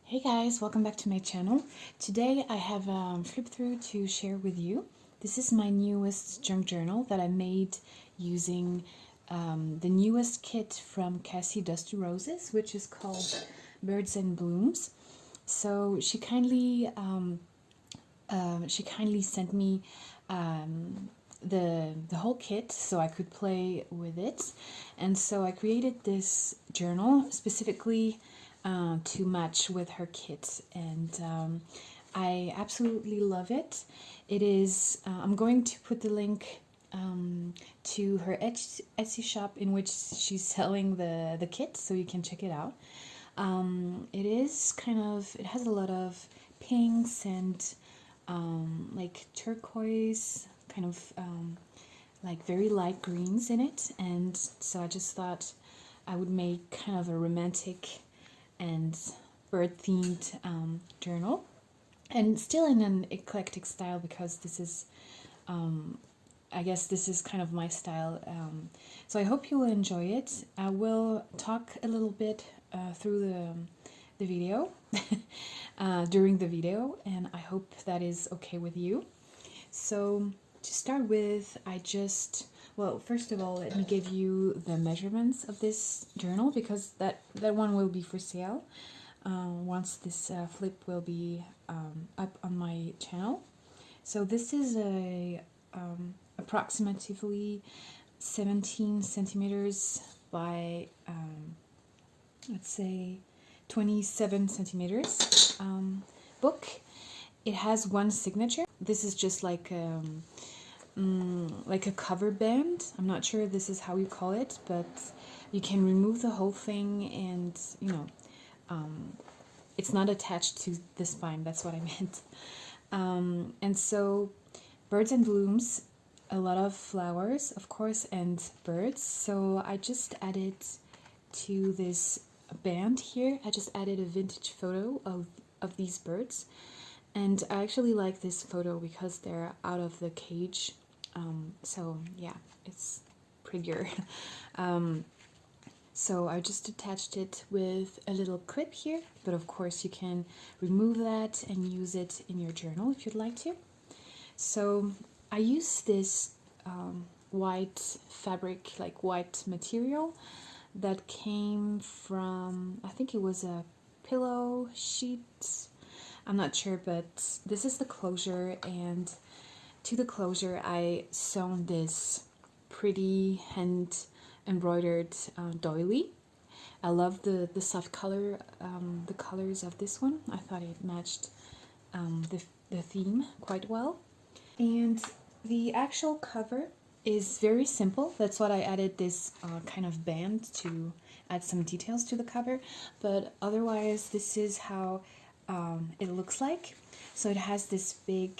Hey guys, welcome back to my channel. Today I have a flip through to share with you. This is my newest junk journal that I made using the newest kit from Cassie Dusty Roses, which is called Birds and Blooms. So she kindly sent me the whole kit so I could play with it, and so I created this journal specifically to match with her kit, and I absolutely love it. It is I'm going to put the link to her Etsy shop in which she's selling the kit, so you can check it out. It has a lot of pinks and like turquoise, kind of like very light greens in it, and so I just thought I would make kind of a romantic and bird themed journal, and still in an eclectic style, because this is I guess this is kind of my style. So I hope you will enjoy it. I will talk a little bit through the video during the video, and I hope that is okay with you. So to start with, first of all, let me give you the measurements of this journal, because that one will be for sale once this flip will be up on my channel. So this is a approximately 17 centimeters by let's say 27 centimeters book. It has one signature. This is just like a cover band. I'm not sure if this is how you call it, but you can remove the whole thing, and it's not attached to the spine. That's what I meant. And so Birds and Blooms, a lot of flowers, of course, and birds. So I just added to this band here, I just added a vintage photo of these birds. And I actually like this photo because they're out of the cage. So yeah, it's prettier. So I just attached it with a little clip here, but of course you can remove that and use it in your journal if you'd like to. So I use this white fabric, like white material that came from, I think it was a pillow sheet. I'm not sure, but this is the closure, and to the closure I sewn this pretty hand embroidered doily. I love the soft color, the colors of this one. I thought it matched the theme quite well. And the actual cover is very simple. That's what I added this kind of band to add some details to the cover, but otherwise this is how it looks like. So it has this big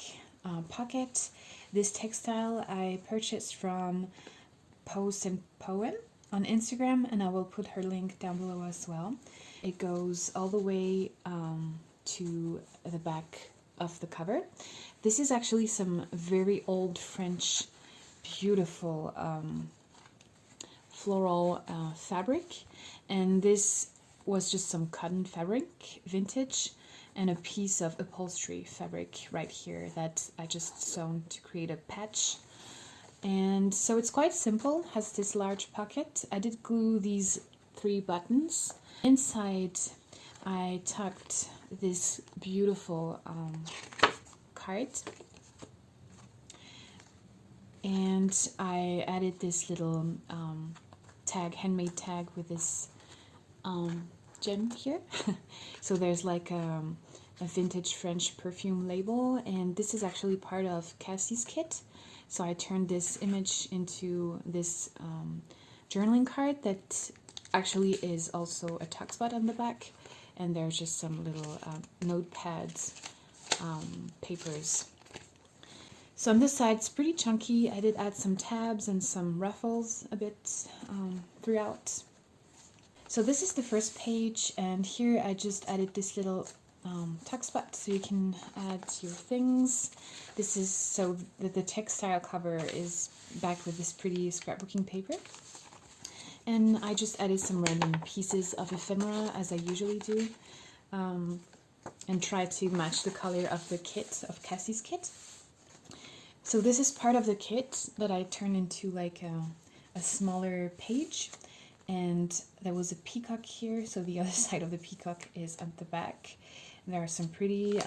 pocket. This textile I purchased from Post and Poem on Instagram, and I will put her link down below as well. It goes all the way to the back of the cover. This is actually some very old French, beautiful floral fabric, and this was just some cotton fabric, vintage, and a piece of upholstery fabric right here that I just sewn to create a patch. And so it's quite simple, has this large pocket. I did glue these 3 buttons. Inside I tucked this beautiful card, and I added this little tag, handmade tag, with this gem here. So there's like a vintage French perfume label, and this is actually part of Cassie's kit. So I turned this image into this journaling card that actually is also a tuck spot on the back, and there's just some little notepads, papers. So on this side it's pretty chunky. I did add some tabs and some ruffles a bit throughout. So this is the first page, and here I just added this little tuck spot so you can add your things. This is so the textile cover is backed with this pretty scrapbooking paper, and I just added some random pieces of ephemera as I usually do. and try to match the color of the kit, of Cassie's kit. So this is part of the kit that I turned into like a smaller page, and there was a peacock here, so the other side of the peacock is at the back. And there are some pretty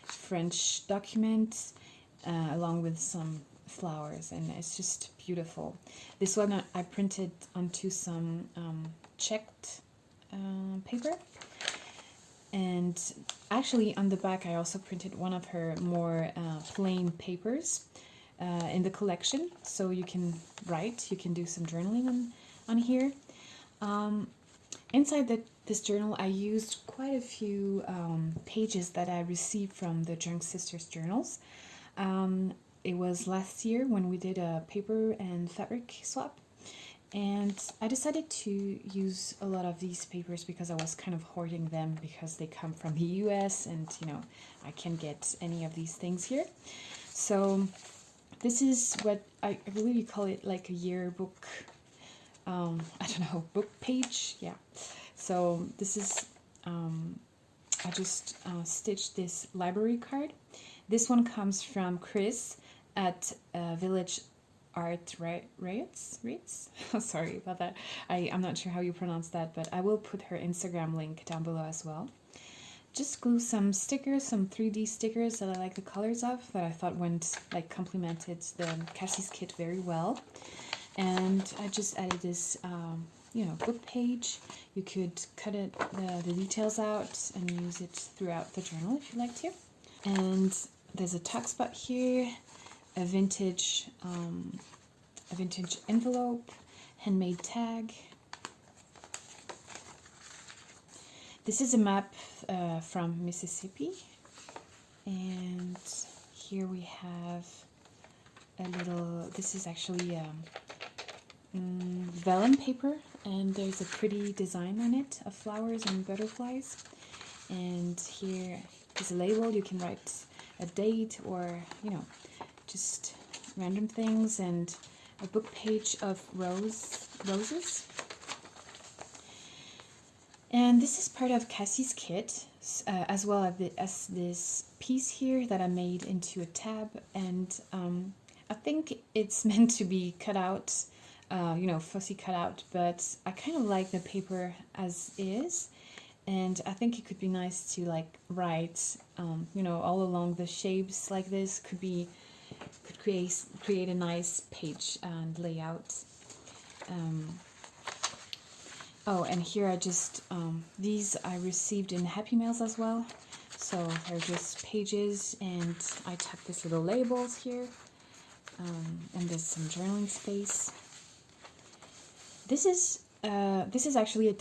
French documents along with some flowers, and it's just beautiful. This one I printed onto some checked paper, and actually on the back I also printed one of her more plain papers in the collection, so you can write, you can do some journaling on here. Inside this journal I used quite a few pages that I received from the Junk Sisters journals. It was last year when we did a paper and fabric swap, and I decided to use a lot of these papers because I was kind of hoarding them because they come from the US, and you know, I can't get any of these things here. So this is what I believe you call it, like a yearbook, I don't know, book page, yeah. So this is, I just stitched this library card. This one comes from Chris at Village Art Rates? Sorry about that. I'm not sure how you pronounce that, but I will put her Instagram link down below as well. Just glue some stickers, some 3D stickers that I like the colors of, that I thought complemented the Cassie's kit very well. And I just added this, you know, book page. You could cut the details out and use it throughout the journal if you like to. And there's a tuck spot here, a vintage envelope, handmade tag. This is a map from Mississippi, and here we have a little, this is actually vellum paper, and there's a pretty design on it of flowers and butterflies. And here is a label. You can write a date or, you know, just random things, and a book page of roses. And this is part of Cassie's kit, as well as this piece here that I made into a tab. And I think it's meant to be cut out, you know, fussy cut out, but I kind of like the paper as is. And I think it could be nice to like write, you know, all along the shapes like this. Could create a nice page and layout. Oh, and here I just, these I received in Happy Mails as well. So they're just pages, and I tucked these little labels here. And there's some journaling space. This is actually a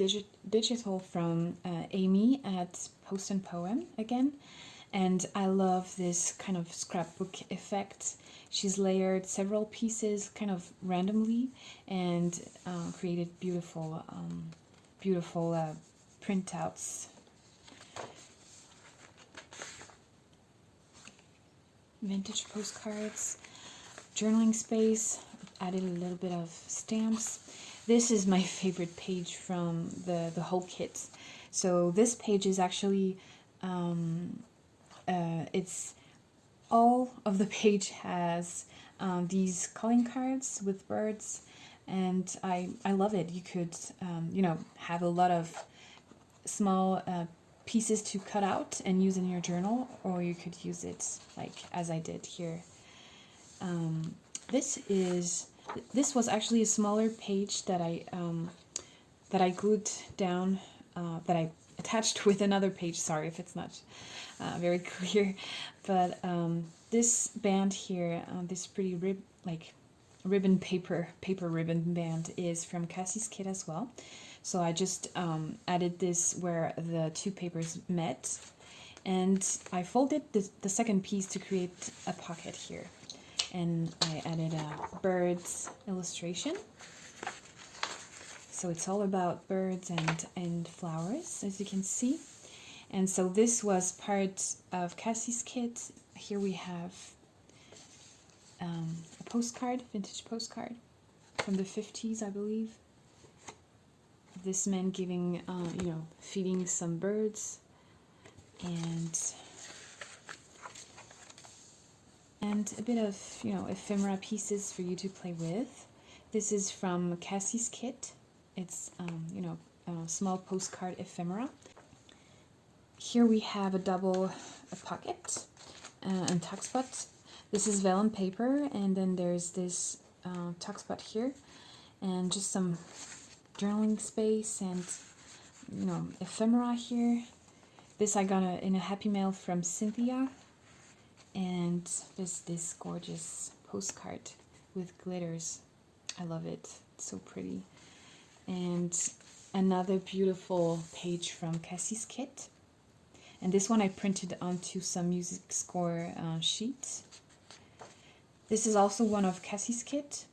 digital from Amy at Post and Poem again. And I love this kind of scrapbook effect. She's layered several pieces kind of randomly and created beautiful printouts. Vintage postcards, journaling space, added a little bit of stamps. This is my favorite page from the whole kit. So this page is actually, it's all of the page has these calling cards with birds, and I love it. You could, you know, have a lot of small pieces to cut out and use in your journal, or you could use it like as I did here. This was actually a smaller page that I glued down, that I attached with another page. Sorry if it's not very clear, but this band here, this pretty ribbon paper ribbon band, is from Cassie's kit as well. So I just added this where the two papers met, and I folded the second piece to create a pocket here. And I added a bird's illustration. So it's all about birds and flowers, as you can see. And so this was part of Cassie's kit. Here we have a postcard, vintage postcard from the 50s, I believe. This man giving, you know, feeding some birds. and a bit of, you know, ephemera pieces for you to play with. This is from Cassie's kit. It's, you know, a small postcard ephemera. Here we have a double pocket and tuck spot. This is vellum paper, and then there's this tuck spot here, and just some journaling space and, you know, ephemera here. This I got in a Happy Mail from Cynthia, and there's this gorgeous postcard with glitters. I love it. It's so pretty. And another beautiful page from Cassie's kit. And this one I printed onto some music score sheets. This is also one of Cassie's kit,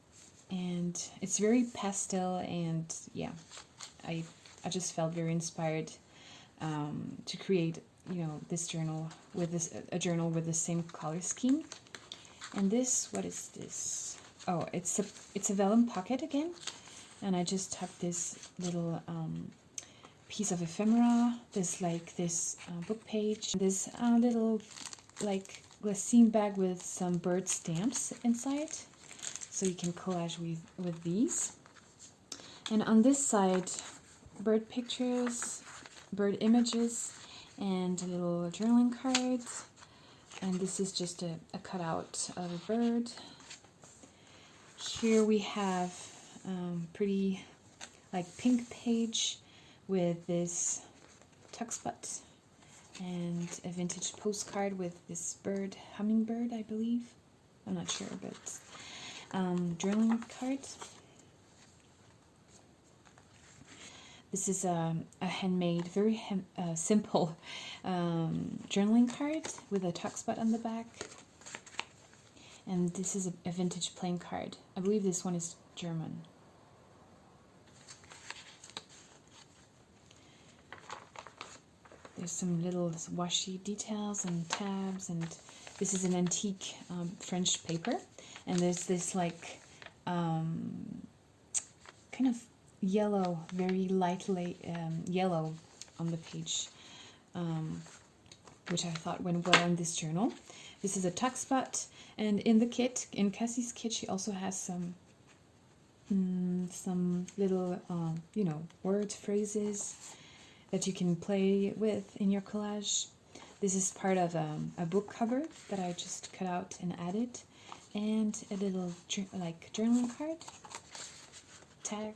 and it's very pastel, and yeah, I just felt very inspired to create, you know, this journal with a journal with the same color scheme. And this, what is this? Oh, it's a vellum pocket again, and I just tucked this little piece of ephemera, this book page, this little like glassine bag with some bird stamps inside, so you can collage with these. And on this side, bird pictures, bird images, and a little journaling cards. And this is just a cutout of a bird. Here we have pretty like pink page with this tuck spot and a vintage postcard with this bird, hummingbird, I believe. I'm not sure, but journaling cards. This is a handmade, very simple journaling card with a tuck spot on the back. And this is a vintage playing card. I believe this one is German. There's some little washi details and tabs, and this is an antique French paper. And there's this like kind of yellow, very lightly yellow on the page, which I thought went well in this journal. This is a tuck spot, and in the kit, in Cassie's kit, she also has some little, you know, word phrases that you can play with in your collage. This is part of a book cover that I just cut out and added, and a little like journaling card, tag.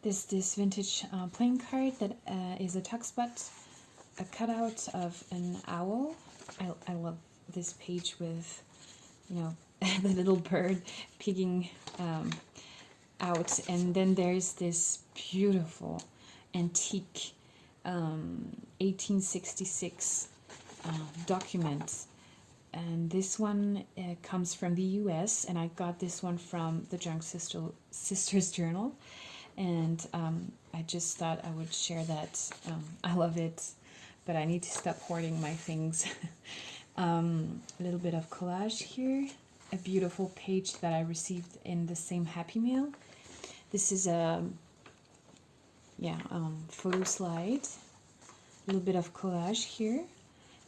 This vintage playing card that is a tuck spot, a cutout of an owl. I love this page with, you know, the little bird peeking out. And then there's this beautiful antique 1866 document. And this one comes from the US, and I got this one from the Junk Sisters Journal. And I just thought I would share that. I love it, but I need to stop hoarding my things. A little bit of collage here. A beautiful page that I received in the same Happy Mail. This is a photo slide. A little bit of collage here.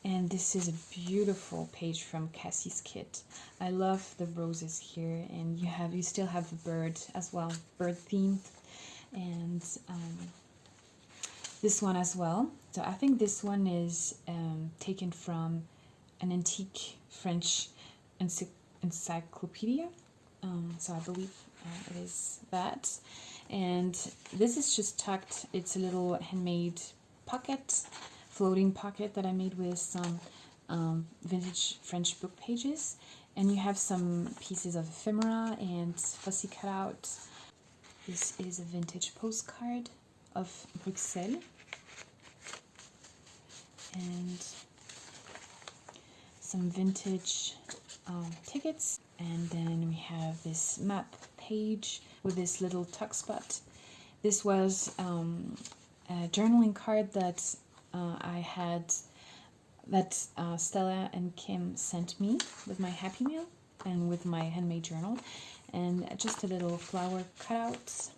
And this is a beautiful page from Cassie's kit. I love the roses here, and you still have the bird as well, bird themed. And this one as well. So I think this one is taken from an antique French encyclopedia. So I believe it is that. And this is just tucked. It's a little handmade pocket, floating pocket that I made with some vintage French book pages. And you have some pieces of ephemera and fussy cutouts. This is a vintage postcard of Bruxelles. And some vintage tickets. And then we have this map page with this little tuck spot. This was a journaling card that I had, that Stella and Kim sent me with my Happy Mail and with my handmade journal. And just a little flower cutouts.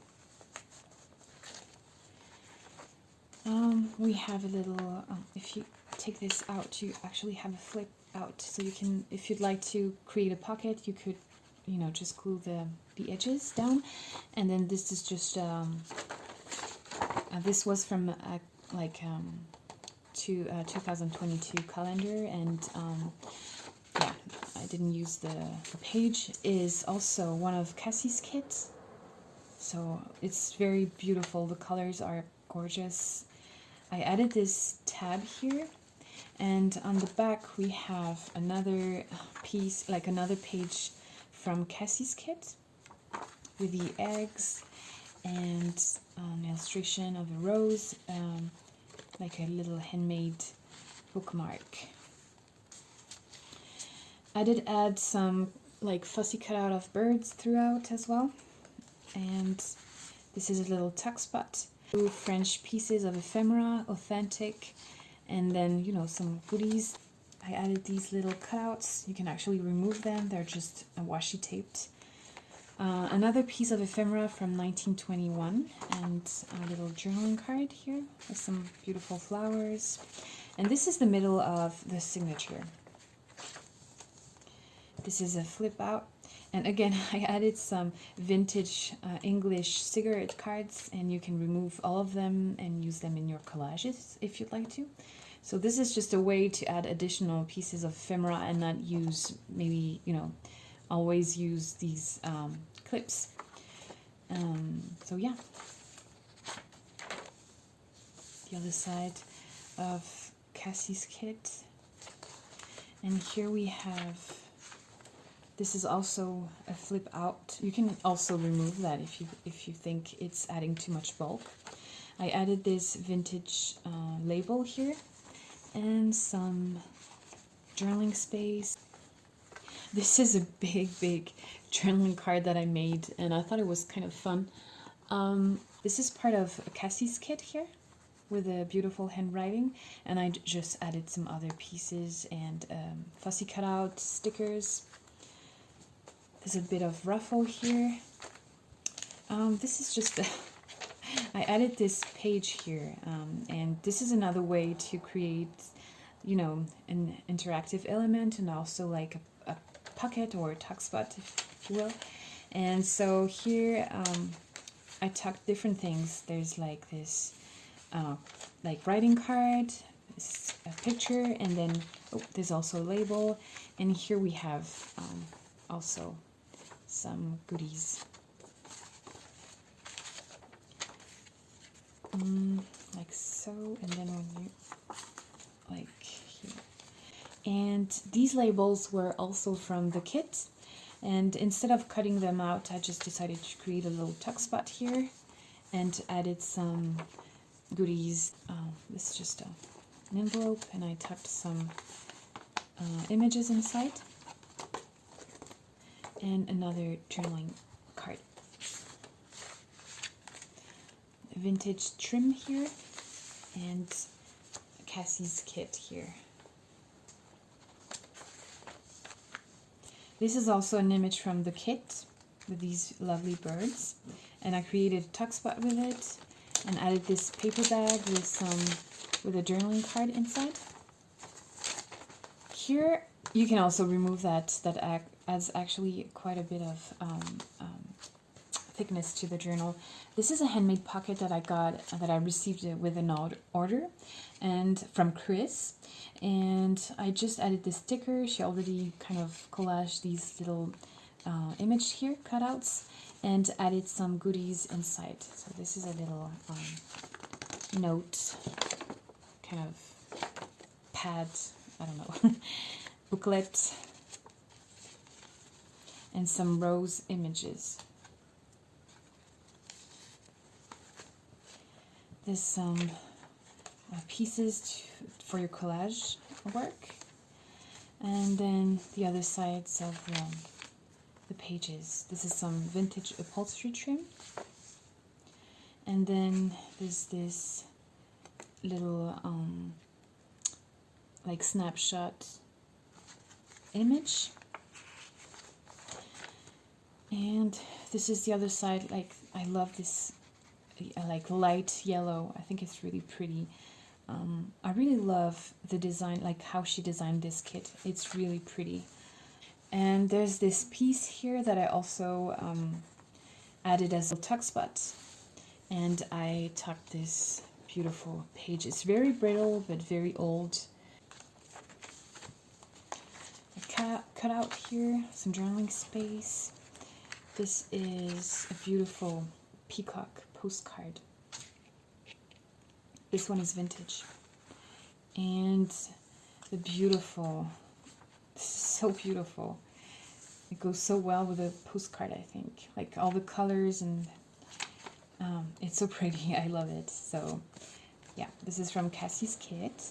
we have a little, if you take this out, you actually have a flip out. So you can, if you'd like to create a pocket, you could, you know, just glue the edges down. And then this is just, this was from like 2022 calendar, and yeah, I didn't use the page is also one of Cassie's kits, so it's very beautiful. The colors are gorgeous. I added this tab here, and on the back we have another piece, like another page from Cassie's kit with the eggs and an illustration of a rose, like a little handmade bookmark. I did add some like fussy cutout of birds throughout as well, and this is a little tuck spot. 2 French pieces of ephemera, authentic, and then, you know, some goodies. I added these little cutouts. You can actually remove them, they're just washi taped. Another piece of ephemera from 1921, and a little journaling card here with some beautiful flowers. And this is the middle of the signature. This is a flip out. And again, I added some vintage English cigarette cards, and you can remove all of them and use them in your collages if you'd like to. So this is just a way to add additional pieces of ephemera and not use, maybe, you know, always use these clips. So yeah, the other side of Cassie's kit, and here we have, this is also a flip out. You can also remove that if you think it's adding too much bulk. I added this vintage label here and some journaling space. This is a big journaling card that I made, and I thought it was kind of fun. This is part of Cassie's kit here with a beautiful handwriting, and I just added some other pieces and fussy cutout stickers. There's a bit of ruffle here. This is just I added this page here, and this is another way to create, you know, an interactive element, and also like a pocket or a tuck spot, if you will. And so here I tucked different things. There's like this like writing card, this a picture, and then there's also a label, and here we have also some goodies, like so, and then when you like here. And these labels were also from the kit, and instead of cutting them out, I just decided to create a little tuck spot here and added some goodies. This is just an envelope, and I tucked some images inside, and another journaling card. A vintage trim here, and Cassie's kit here. This is also an image from the kit with these lovely birds, and I created a tuck spot with it and added this paper bag with a journaling card inside. Here you can also remove that adds actually quite a bit of thickness to the journal. This is a handmade pocket that I received with an order, and from Chris, and I just added this sticker. She already kind of collaged these little image here cutouts and added some goodies inside. So this is a little note kind of pad, I don't know, booklet, and some rose images. There's some pieces for your collage work, and then the other sides of the pages. This is some vintage upholstery trim, and then there's this little like snapshot image, and this is the other side. Like, I love this like light yellow. I think it's really pretty. I really love the design, like how she designed this kit. It's really pretty. And there's this piece here that I also added as a tuck spot. And I tucked this beautiful page. It's very brittle, but very old. I cut out here some journaling space. This is a beautiful peacock postcard. This one is vintage. And the beautiful, so beautiful. It goes so well with a postcard, I think. Like all the colors, and it's so pretty. I love it. So yeah, this is from Cassie's kit.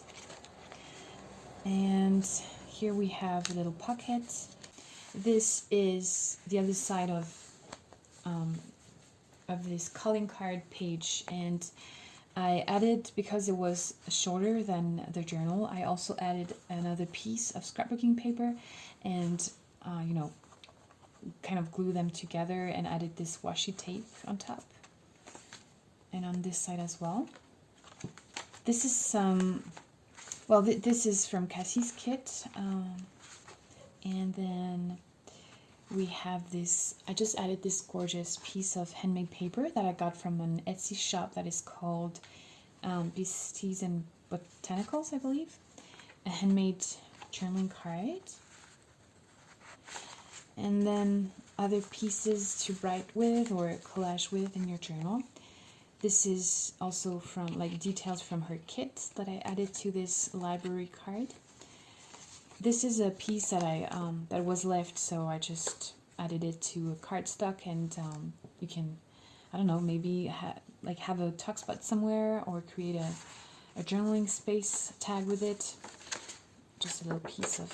And here we have a little pocket. This is the other side of this calling card page, and I added, because it was shorter than the journal, I also added another piece of scrapbooking paper and you know, kind of glue them together, and added this washi tape on top and on this side as well. This is some, well, this is from Cassie's kit, and then we have this, I just added this gorgeous piece of handmade paper that I got from an Etsy shop that is called Beasties and Botanicals, I believe. A handmade journaling card. And then other pieces to write with or collage with in your journal. This is also from, like, details from her kit that I added to this library card. This is a piece that that was left, so I just added it to a cardstock, and you can, I don't know, maybe have a tuck spot somewhere, or create a journaling space tag with it. Just a little piece of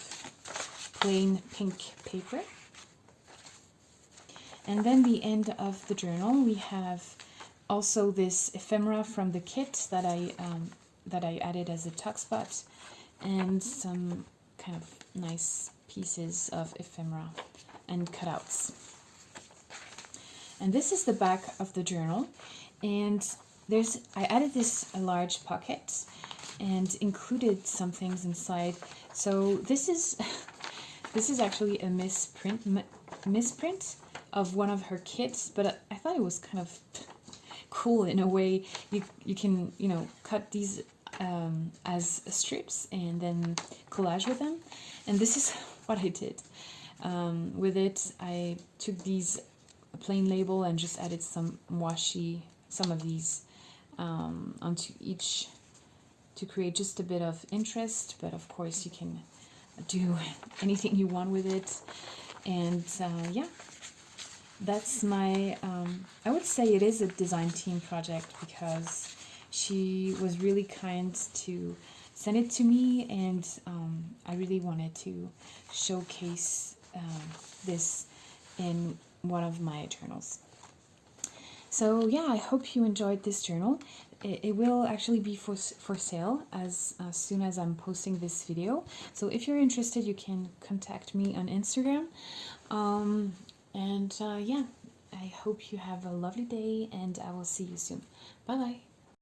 plain pink paper. And then the end of the journal, we have also this ephemera from the kit that I added as a tuck spot, and some kind of nice pieces of ephemera and cutouts. And this is the back of the journal, and I added this large pocket and included some things inside. So this is actually a misprint of one of her kits, but I thought it was kind of cool in a way. You can, you know, cut these as strips and then collage with them, and this is what I did with it. I took these plain label and just added some of these onto each to create just a bit of interest, but of course you can do anything you want with it. And yeah, that's my I would say it is a design team project, because she was really kind to send it to me, and I really wanted to showcase this in one of my journals. So yeah, I hope you enjoyed this journal. It will actually be for sale as soon as I'm posting this video. So if you're interested, you can contact me on Instagram. Yeah, I hope you have a lovely day, and I will see you soon. Bye bye.